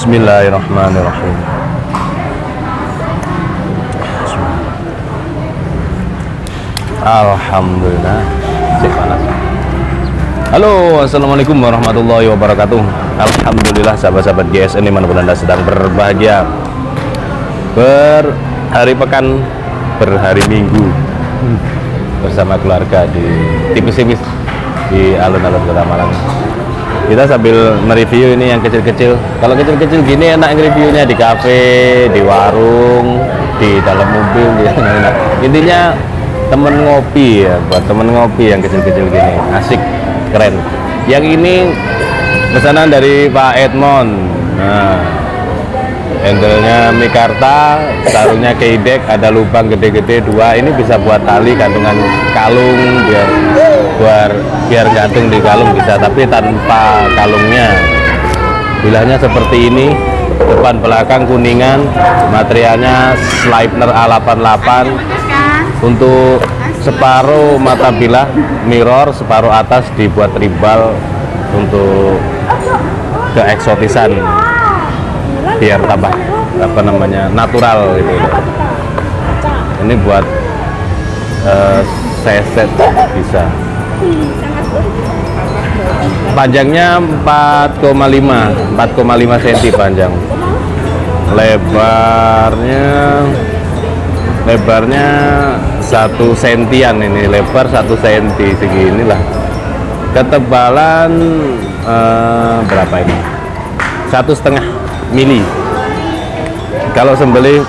Bismillahirrahmanirrahim. Alhamdulillah. Cek panas. Halo, assalamualaikum warahmatullahi wabarakatuh. Alhamdulillah sahabat-sahabat GSN dimanapun anda sedang berbahagia, berhari pekan, berhari minggu bersama keluarga di tipis-tipis di alun-alun Kota Malang. Kita sambil mereview ini yang kecil-kecil. Kalau kecil-kecil gini enak nge-reviewnya di kafe, di warung, di dalam mobil, enak. Intinya temen ngopi ya, buat temen ngopi yang kecil-kecil gini, asik, keren. Yang ini pesanan dari Pak Edmond. Nah, handle-nya Mikarta, sarungnya Keydek, ada lubang gede-gede 2. Ini bisa buat tali gantungan kalung, biar gantung di kalung bisa, tapi tanpa kalungnya. Bilahnya seperti ini, depan belakang kuningan, materialnya Sleipner A88. Untuk separuh mata bilah mirror, separuh atas dibuat tribal untuk keeksotisan, biar tambah apa namanya natural gitu. Ini buat seset bisa. Panjangnya 4,5 cm panjang. Lebarnya 1 sentian, ini lebar 1 senti seginilah. Ketebalan berapa ini? 1,5 mili. Kalau sembelih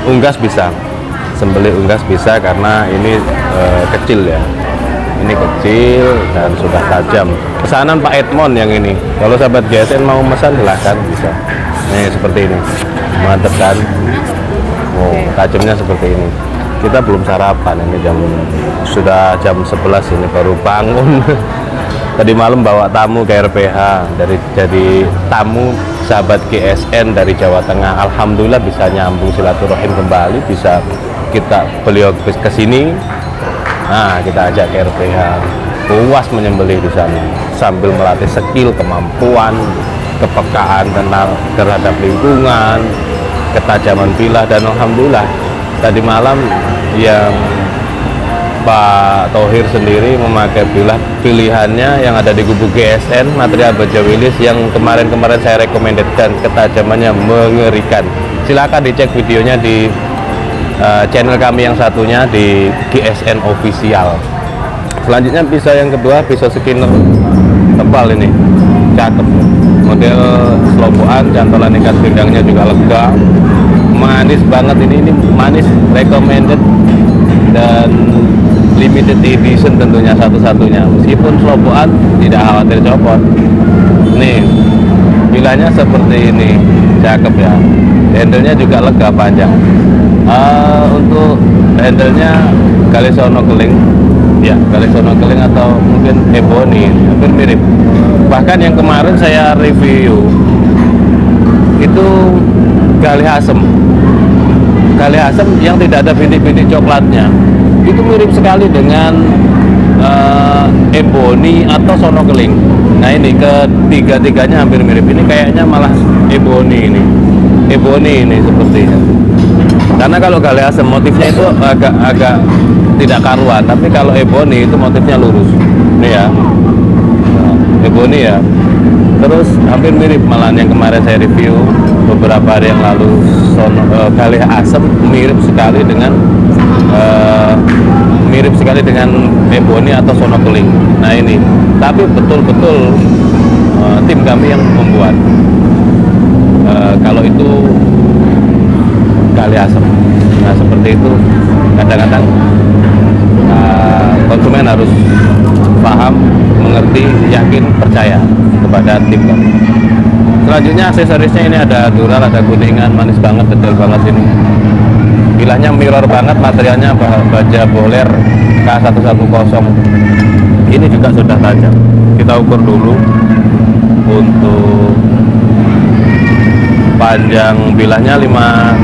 unggas bisa, karena ini kecil ya. Ini kecil dan sudah tajam. Pesanan Pak Edmond yang ini. Kalau sahabat GSN mau pesan silahkan bisa. Nih seperti ini, mantep kan? Oh, tajamnya seperti ini. kita belum sarapan, ini sudah jam 11 ini baru bangun. Tadi malam bawa tamu ke RPH jadi tamu sahabat GSN dari Jawa Tengah. Alhamdulillah bisa nyambung silaturahim kembali, bisa beliau ke sini. Nah, kita ajak ke RPH, puas menyembelih di sana sambil melatih skill, kemampuan, kepekaan terhadap lingkungan, ketajaman pilah. Dan alhamdulillah tadi malam yang Pak Thohir sendiri memakai pilihannya yang ada di gubuk GSN, material baja wilis yang kemarin-kemarin saya rekomendasikan, ketajamannya mengerikan. Silakan dicek videonya di channel kami yang satunya di GSN Official. Selanjutnya pisau yang kedua, pisau skinner tebal ini, cakep, model selompokan, cantolan ikat pinggangnya juga lega, manis banget ini manis, recommended dan limited edition tentunya satu-satunya. Meskipun selompokan tidak khawatir copot. Nih pilahnya seperti ini, cakep ya. Handle-nya juga lega, panjang. Untuk handle-nya Galisono keling ya, Galisono keling atau mungkin ebony, hampir mirip. Bahkan yang kemarin saya review itu gali asem yang tidak ada bintik-bintik coklatnya, itu mirip sekali dengan ebony atau sono keling. Nah, ini ketiga-tiganya hampir mirip. Ini kayaknya malah ebony ini sepertinya. Karena kalau gali asem motifnya itu agak tidak karuan, tapi kalau ebony itu motifnya lurus. Ini ya, ebony ya. Terus hampir mirip malah yang kemarin saya review beberapa hari yang lalu, gali asem mirip sekali dengan ebony atau sono keling. Nah ini, tapi betul-betul tim kami yang membuat. Kalau itu gali asem, nah seperti itu. Kadang-kadang konsumen harus paham, mengerti, yakin, percaya kepada tim kami. Selanjutnya aksesorisnya ini ada dural, ada kuningan, manis banget, detail banget ini. Bilahnya mirror banget, materialnya baja boler K110. Ini juga sudah tajam. Kita ukur dulu untuk panjang bilahnya 5,5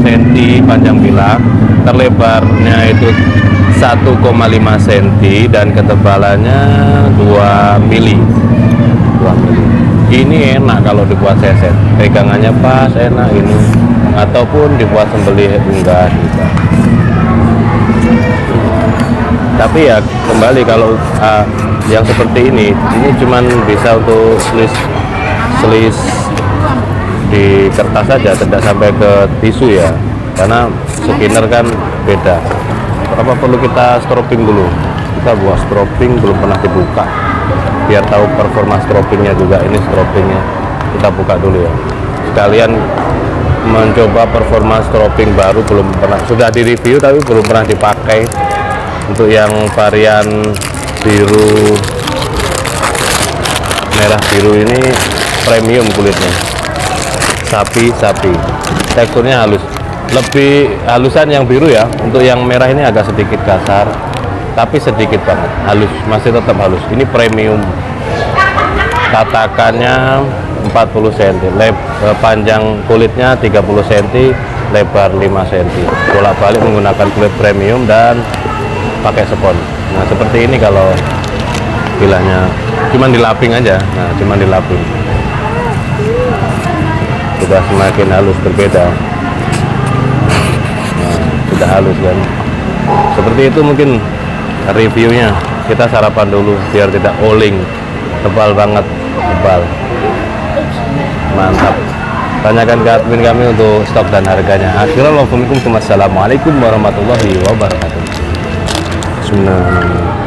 cm panjang bilah, terlebarnya itu 1,5 cm dan ketebalannya 2 mili. Ini enak kalau dibuat seset, pegangannya pas, enak ini, ataupun dibuat sembelih enggak juga. Tapi ya kembali kalau yang seperti ini cuman bisa untuk selis di kertas saja, tidak sampai ke tisu ya, karena skinner kan beda. Apa perlu kita stropping dulu? Kita buat stropping, belum pernah dibuka, biar tahu performa stroppingnya juga. Ini stroppingnya kita buka dulu ya, sekalian mencoba performa stropping baru, belum pernah, sudah di review tapi belum pernah dipakai. Untuk yang varian biru, merah biru ini premium kulitnya, sapi, teksturnya halus, lebih halusan yang biru ya. Untuk yang merah ini agak sedikit kasar, tapi sedikit banget halus, masih tetap halus. Ini premium, tatakannya 40 cm, panjang kulitnya 30 cm, lebar 5 cm, bolak-balik menggunakan kulit premium dan pakai spons. Nah seperti ini kalau bilahnya, cuman dilaping aja. Nah cuman dilaping, sudah semakin halus, berbeda. Nah, sudah halus kan, seperti itu mungkin reviewnya. Kita sarapan dulu biar tidak oling, tebal banget, tebal, mantap. Tanyakan ke admin kami untuk stok dan harganya. Assalamualaikum warahmatullahi wabarakatuh. Bismillahirrahmanirrahim.